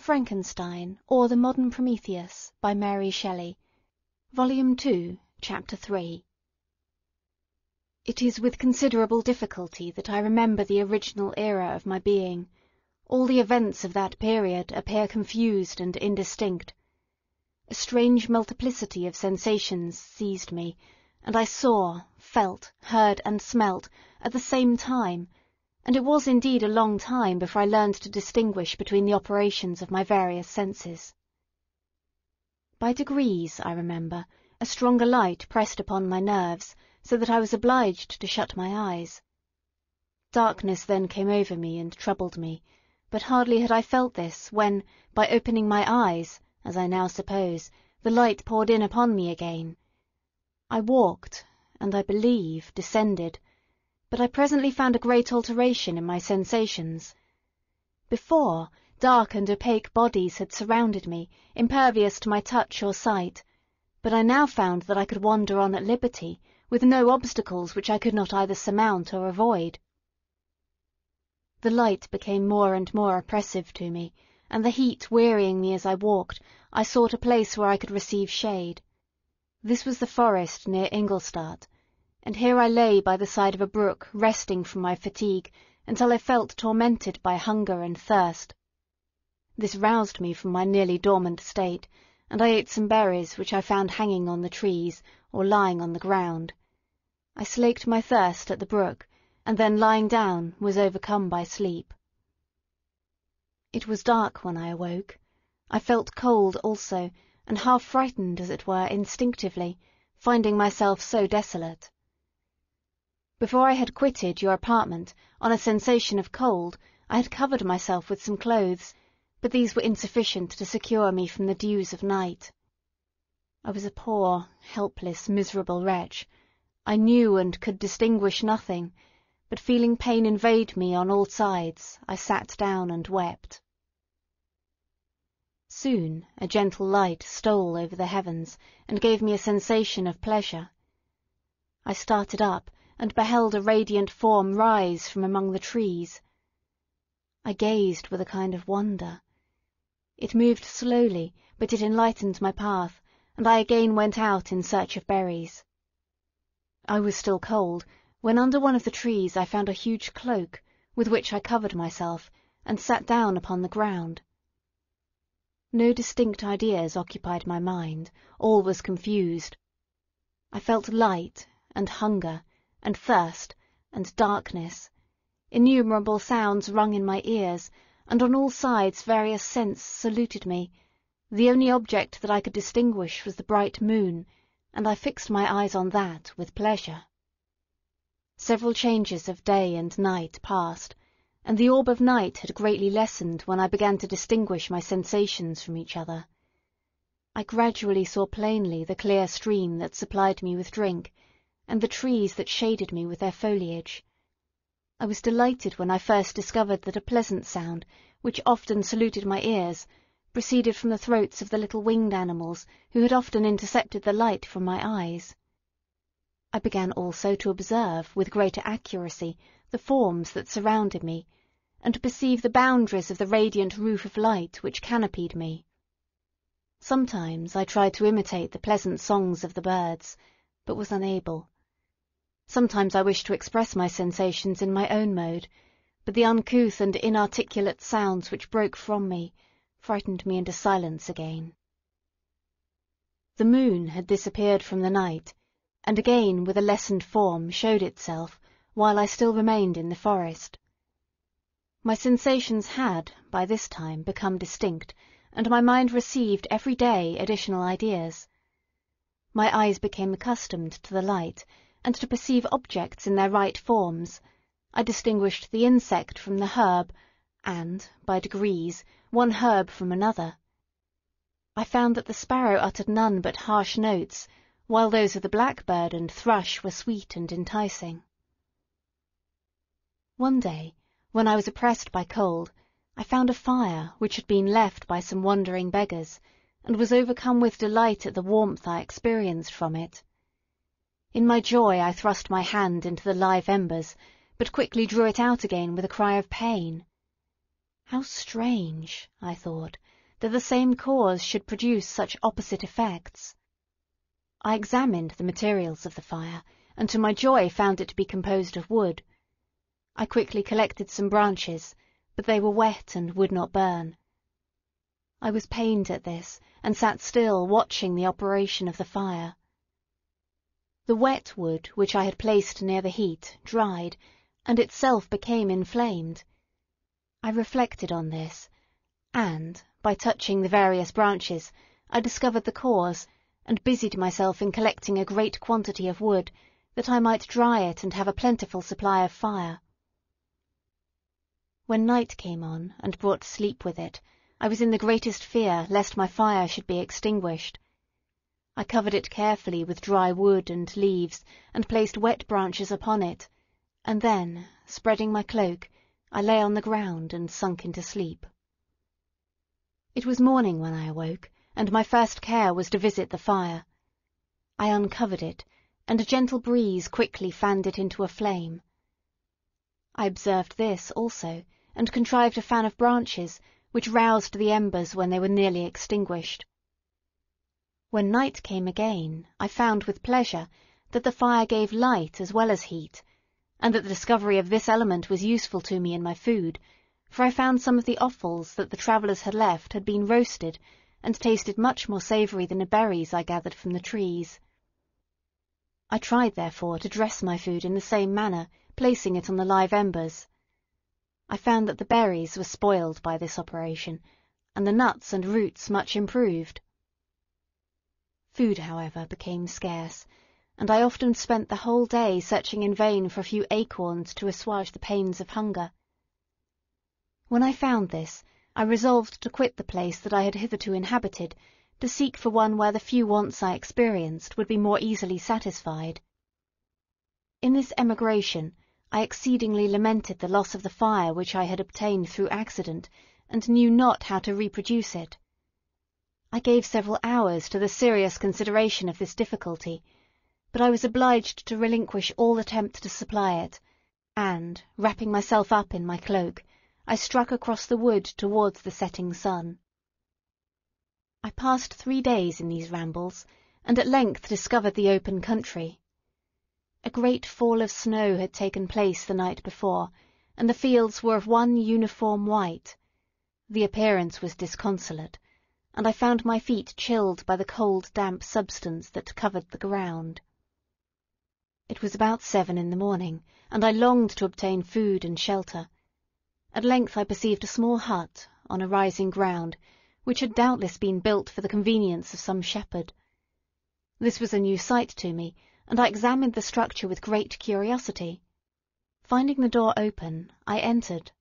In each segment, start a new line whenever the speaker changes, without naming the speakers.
Frankenstein, or the Modern Prometheus, by Mary Shelley, Volume 2, Chapter 3. It is with considerable difficulty that I remember the original era of my being. All the events of that period appear confused and indistinct. A strange multiplicity of sensations seized me, and I saw, felt, heard, and smelt at the same time, and it was indeed a long time before I learned to distinguish between the operations of my various senses. By degrees, I remember, a stronger light pressed upon my nerves, so that I was obliged to shut my eyes. Darkness then came over me and troubled me, but hardly had I felt this, when, by opening my eyes, as I now suppose, the light poured in upon me again. I walked, and I believe descended, but I presently found a great alteration in my sensations. Before, dark and opaque bodies had surrounded me, impervious to my touch or sight, but I now found that I could wander on at liberty, with no obstacles which I could not either surmount or avoid. The light became more and more oppressive to me, and the heat wearying me as I walked, I sought a place where I could receive shade. This was the forest near Ingolstadt, and here I lay by the side of a brook, resting from my fatigue, until I felt tormented by hunger and thirst. This roused me from my nearly dormant state, and I ate some berries which I found hanging on the trees, or lying on the ground. I slaked my thirst at the brook, and then lying down was overcome by sleep. It was dark when I awoke. I felt cold also, and half frightened, as it were, instinctively, finding myself so desolate. Before I had quitted your apartment, on a sensation of cold, I had covered myself with some clothes, but these were insufficient to secure me from the dews of night. I was a poor, helpless, miserable wretch. I knew and could distinguish nothing, but feeling pain invade me on all sides, I sat down and wept. Soon a gentle light stole over the heavens, and gave me a sensation of pleasure. I started up, and beheld a radiant form rise from among the trees. I gazed with a kind of wonder. It moved slowly, but it enlightened my path, and I again went out in search of berries. I was still cold, when under one of the trees I found a huge cloak, with which I covered myself, and sat down upon the ground. No distinct ideas occupied my mind, all was confused. I felt light, and hunger, and thirst, and darkness. Innumerable sounds rung in my ears, and on all sides various scents saluted me. The only object that I could distinguish was the bright moon, and I fixed my eyes on that with pleasure. Several changes of day and night passed, and the orb of night had greatly lessened when I began to distinguish my sensations from each other. I gradually saw plainly the clear stream that supplied me with drink, and the trees that shaded me with their foliage. I was delighted when I first discovered that a pleasant sound, which often saluted my ears, proceeded from the throats of the little winged animals who had often intercepted the light from my eyes. I began also to observe, with greater accuracy, the forms that surrounded me, and to perceive the boundaries of the radiant roof of light which canopied me. Sometimes I tried to imitate the pleasant songs of the birds, but was unable. Sometimes I wished to express my sensations in my own mode, but the uncouth and inarticulate sounds which broke from me frightened me into silence again. The moon had disappeared from the night, and again with a lessened form showed itself, while I still remained in the forest. My sensations had, by this time, become distinct, and my mind received every day additional ideas. My eyes became accustomed to the light, and to perceive objects in their right forms. I distinguished the insect from the herb, and, by degrees, one herb from another. I found that the sparrow uttered none but harsh notes, while those of the blackbird and thrush were sweet and enticing. One day, when I was oppressed by cold, I found a fire which had been left by some wandering beggars, and was overcome with delight at the warmth I experienced from it. In my joy I thrust my hand into the live embers, but quickly drew it out again with a cry of pain. How strange, I thought, that the same cause should produce such opposite effects. I examined the materials of the fire, and to my joy found it to be composed of wood. I quickly collected some branches, but they were wet and would not burn. I was pained at this, and sat still watching the operation of the fire. The wet wood which I had placed near the heat dried, and itself became inflamed. I reflected on this, and, by touching the various branches, I discovered the cause, and busied myself in collecting a great quantity of wood, that I might dry it and have a plentiful supply of fire. When night came on, and brought sleep with it, I was in the greatest fear lest my fire should be extinguished. I covered it carefully with dry wood and leaves, and placed wet branches upon it, and then, spreading my cloak, I lay on the ground and sunk into sleep. It was morning when I awoke, and my first care was to visit the fire. I uncovered it, and a gentle breeze quickly fanned it into a flame. I observed this also, and contrived a fan of branches, which roused the embers when they were nearly extinguished. When night came again, I found with pleasure that the fire gave light as well as heat, and that the discovery of this element was useful to me in my food, for I found some of the offals that the travellers had left had been roasted, and tasted much more savoury than the berries I gathered from the trees. I tried, therefore, to dress my food in the same manner, placing it on the live embers. I found that the berries were spoiled by this operation, and the nuts and roots much improved. Food, however, became scarce, and I often spent the whole day searching in vain for a few acorns to assuage the pains of hunger. When I found this, I resolved to quit the place that I had hitherto inhabited, to seek for one where the few wants I experienced would be more easily satisfied. In this emigration, I exceedingly lamented the loss of the fire which I had obtained through accident, and knew not how to reproduce it. I gave several hours to the serious consideration of this difficulty, but I was obliged to relinquish all attempt to supply it, and, wrapping myself up in my cloak, I struck across the wood towards the setting sun. I passed 3 days in these rambles, and at length discovered the open country. A great fall of snow had taken place the night before, and the fields were of one uniform white. The appearance was disconsolate, and I found my feet chilled by the cold damp substance that covered the ground. It was about 7 in the morning, and I longed to obtain food and shelter. At length I perceived a small hut, on a rising ground, which had doubtless been built for the convenience of some shepherd. This was a new sight to me, and I examined the structure with great curiosity. Finding the door open, I entered.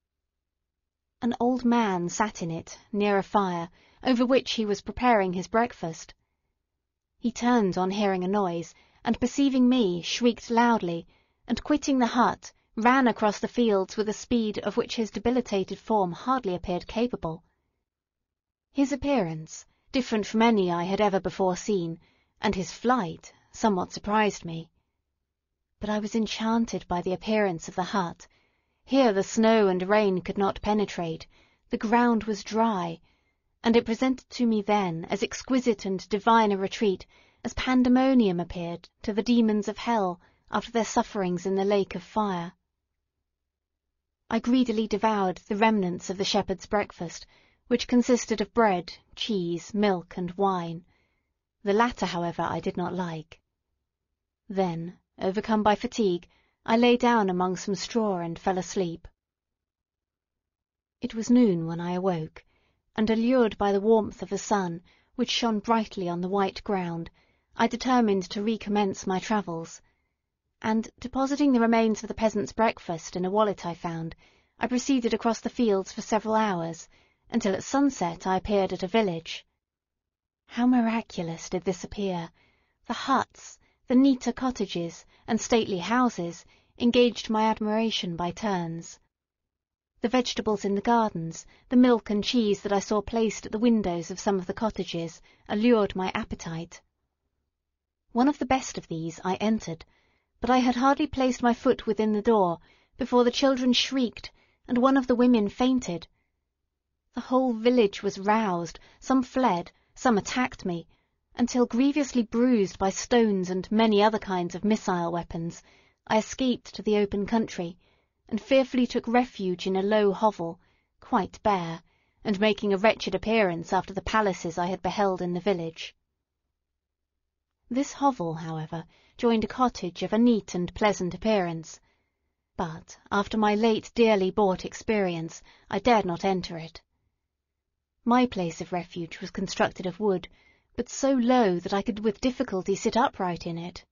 An old man sat in it, near a fire, over which he was preparing his breakfast. He turned on hearing a noise, and perceiving me, shrieked loudly, and quitting the hut, ran across the fields with a speed of which his debilitated form hardly appeared capable. His appearance, different from any I had ever before seen, and his flight, somewhat surprised me. But I was enchanted by the appearance of the hut. Here the snow and rain could not penetrate, the ground was dry, and it presented to me then as exquisite and divine a retreat as Pandemonium appeared to the demons of hell after their sufferings in the lake of fire. I greedily devoured the remnants of the shepherd's breakfast, which consisted of bread, cheese, milk, and wine. The latter, however, I did not like. Then, overcome by fatigue, I lay down among some straw and fell asleep. It was noon when I awoke, and allured by the warmth of the sun, which shone brightly on the white ground, I determined to recommence my travels, and, depositing the remains of the peasant's breakfast in a wallet I found, I proceeded across the fields for several hours, until at sunset I appeared at a village. How miraculous did this appear! The huts, the neater cottages, and stately houses engaged my admiration by turns. The vegetables in the gardens, the milk and cheese that I saw placed at the windows of some of the cottages, allured my appetite. One of the best of these I entered, but I had hardly placed my foot within the door before the children shrieked, and one of the women fainted. The whole village was roused, some fled, some attacked me, until, grievously bruised by stones and many other kinds of missile weapons, I escaped to the open country, and fearfully took refuge in a low hovel, quite bare, and making a wretched appearance after the palaces I had beheld in the village. This hovel, however, joined a cottage of a neat and pleasant appearance, but, after my late dearly bought experience, I dared not enter it. My place of refuge was constructed of wood, but so low that I could with difficulty sit upright in it.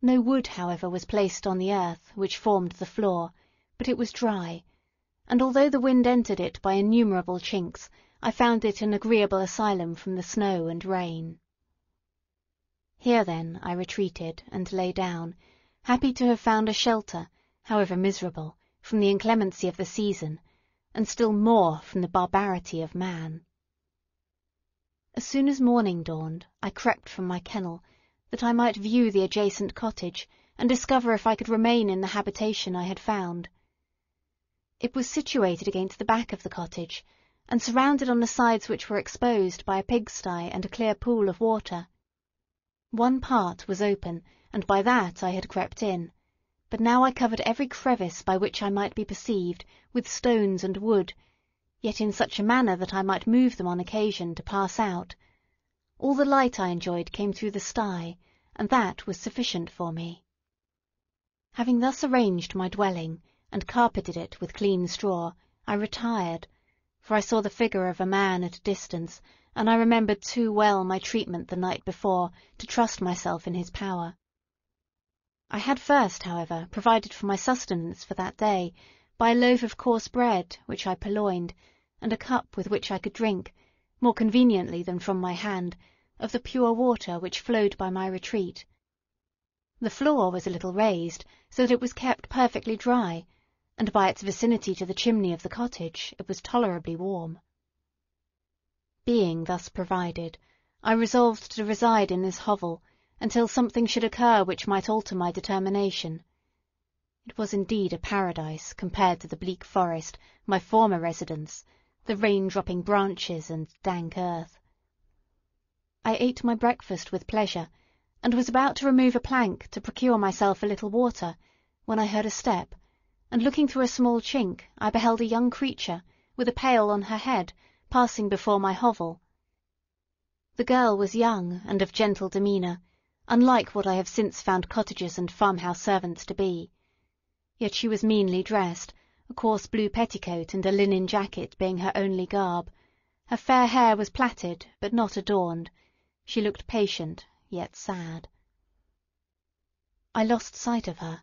No wood, however, was placed on the earth, which formed the floor, but it was dry, and although the wind entered it by innumerable chinks, I found it an agreeable asylum from the snow and rain. Here, then, I retreated and lay down, happy to have found a shelter, however miserable, from the inclemency of the season, and still more from the barbarity of man. As soon as morning dawned, I crept from my kennel, that I might view the adjacent cottage, and discover if I could remain in the habitation I had found. It was situated against the back of the cottage, and surrounded on the sides which were exposed by a pigsty and a clear pool of water. One part was open, and by that I had crept in, but now I covered every crevice by which I might be perceived with stones and wood, yet in such a manner that I might move them on occasion to pass out. All the light I enjoyed came through the sty, and that was sufficient for me. Having thus arranged my dwelling, and carpeted it with clean straw, I retired, for I saw the figure of a man at a distance, and I remembered too well my treatment the night before to trust myself in his power. I had first, however, provided for my sustenance for that day by a loaf of coarse bread, which I purloined, and a cup with which I could drink, more conveniently than from my hand, of the pure water which flowed by my retreat. The floor was a little raised, so that it was kept perfectly dry, and by its vicinity to the chimney of the cottage it was tolerably warm. Being thus provided, I resolved to reside in this hovel until something should occur which might alter my determination. It was indeed a paradise compared to the bleak forest, my former residence, the rain-dropping branches and dank earth. I ate my breakfast with pleasure, and was about to remove a plank to procure myself a little water, when I heard a step, and looking through a small chink, I beheld a young creature, with a pail on her head, passing before my hovel. The girl was young and of gentle demeanour, unlike what I have since found cottagers and farmhouse servants to be. Yet she was meanly dressed, a coarse blue petticoat and a linen jacket being her only garb. Her fair hair was plaited, but not adorned. She looked patient, yet sad. I lost sight of her,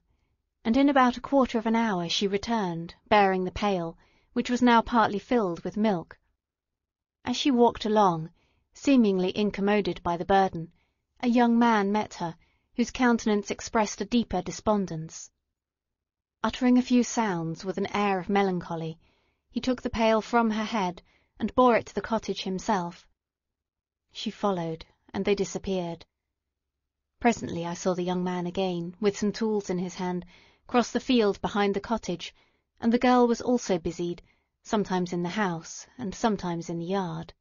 and in about a quarter of an hour she returned, bearing the pail, which was now partly filled with milk. As she walked along, seemingly incommoded by the burden, a young man met her, whose countenance expressed a deeper despondence. Uttering a few sounds with an air of melancholy, he took the pail from her head, and bore it to the cottage himself. She followed, and they disappeared. Presently I saw the young man again, with some tools in his hand, cross the field behind the cottage, and the girl was also busied, sometimes in the house, and sometimes in the yard.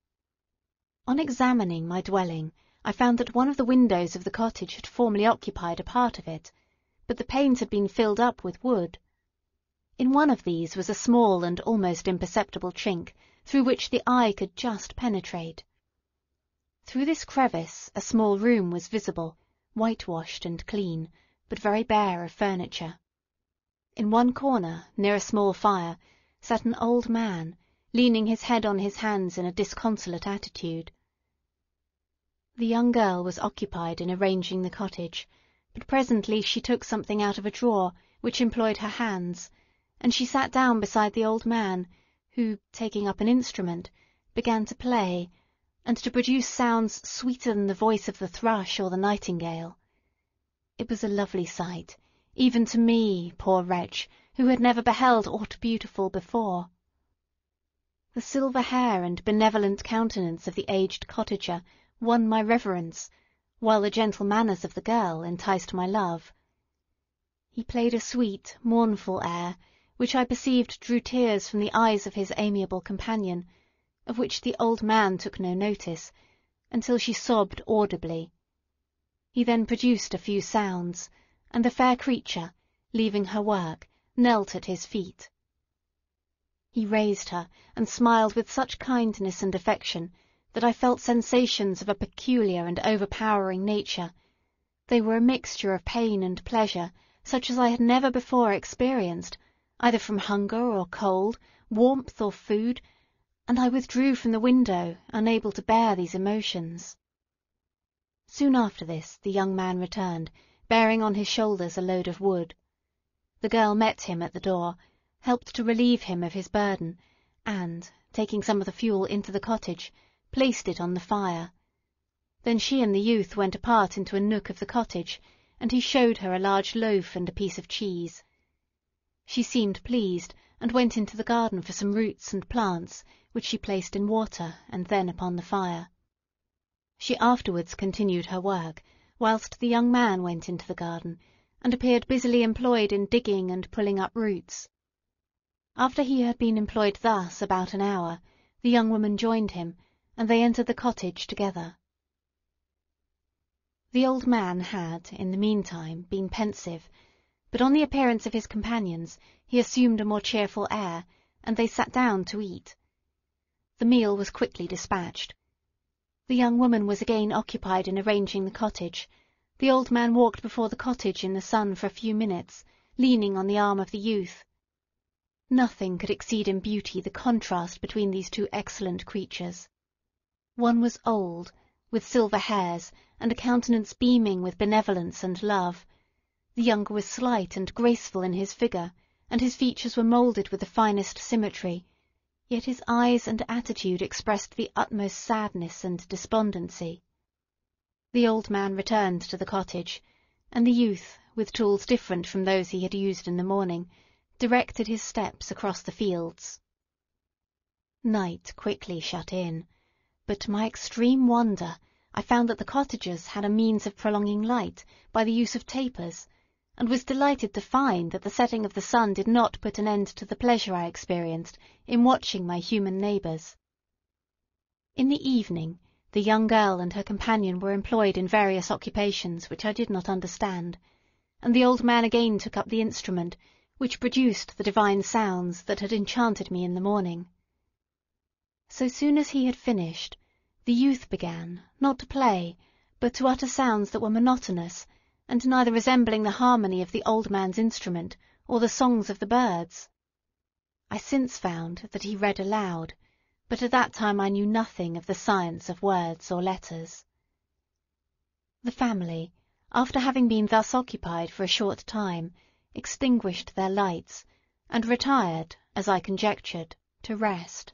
On examining my dwelling, I found that one of the windows of the cottage had formerly occupied a part of it, but the panes had been filled up with wood. In one of these was a small and almost imperceptible chink, through which the eye could just penetrate. Through this crevice a small room was visible, whitewashed and clean, but very bare of furniture. In one corner, near a small fire, sat an old man, leaning his head on his hands in a disconsolate attitude. The young girl was occupied in arranging the cottage, but presently she took something out of a drawer which employed her hands, and she sat down beside the old man, who, taking up an instrument, began to play, and to produce sounds sweeter than the voice of the thrush or the nightingale. It was a lovely sight, even to me, poor wretch, who had never beheld aught beautiful before. The silver hair and benevolent countenance of the aged cottager won my reverence, while the gentle manners of the girl enticed my love. He played a sweet, mournful air, which I perceived drew tears from the eyes of his amiable companion, of which the old man took no notice, until she sobbed audibly. He then produced a few sounds, and the fair creature, leaving her work, knelt at his feet. He raised her, and smiled with such kindness and affection that I felt sensations of a peculiar and overpowering nature. They were a mixture of pain and pleasure, such as I had never before experienced, either from hunger or cold, warmth or food, and I withdrew from the window, unable to bear these emotions. Soon after this the young man returned, bearing on his shoulders a load of wood. The girl met him at the door, helped to relieve him of his burden, and, taking some of the fuel into the cottage, placed it on the fire. Then she and the youth went apart into a nook of the cottage, and he showed her a large loaf and a piece of cheese. She seemed pleased, and went into the garden for some roots and plants, which she placed in water and then upon the fire. She afterwards continued her work, whilst the young man went into the garden, and appeared busily employed in digging and pulling up roots. After he had been employed thus about an hour, the young woman joined him, and they entered the cottage together. The old man had, in the meantime, been pensive, but on the appearance of his companions he assumed a more cheerful air, and they sat down to eat. The meal was quickly dispatched. The young woman was again occupied in arranging the cottage. The old man walked before the cottage in the sun for a few minutes, leaning on the arm of the youth. Nothing could exceed in beauty the contrast between these two excellent creatures. One was old, with silver hairs, and a countenance beaming with benevolence and love. The younger was slight and graceful in his figure, and his features were moulded with the finest symmetry, yet his eyes and attitude expressed the utmost sadness and despondency. The old man returned to the cottage, and the youth, with tools different from those he had used in the morning, directed his steps across the fields. Night quickly shut in, but to my extreme wonder I found that the cottagers had a means of prolonging light by the use of tapers, and was delighted to find that the setting of the sun did not put an end to the pleasure I experienced in watching my human neighbours. In the evening the young girl and her companion were employed in various occupations which I did not understand, and the old man again took up the instrument, which produced the divine sounds that had enchanted me in the morning. So soon as he had finished, the youth began, not to play, but to utter sounds that were monotonous, and neither resembling the harmony of the old man's instrument or the songs of the birds. I since found that he read aloud, but at that time I knew nothing of the science of words or letters. The family, after having been thus occupied for a short time, extinguished their lights, and retired, as I conjectured, to rest.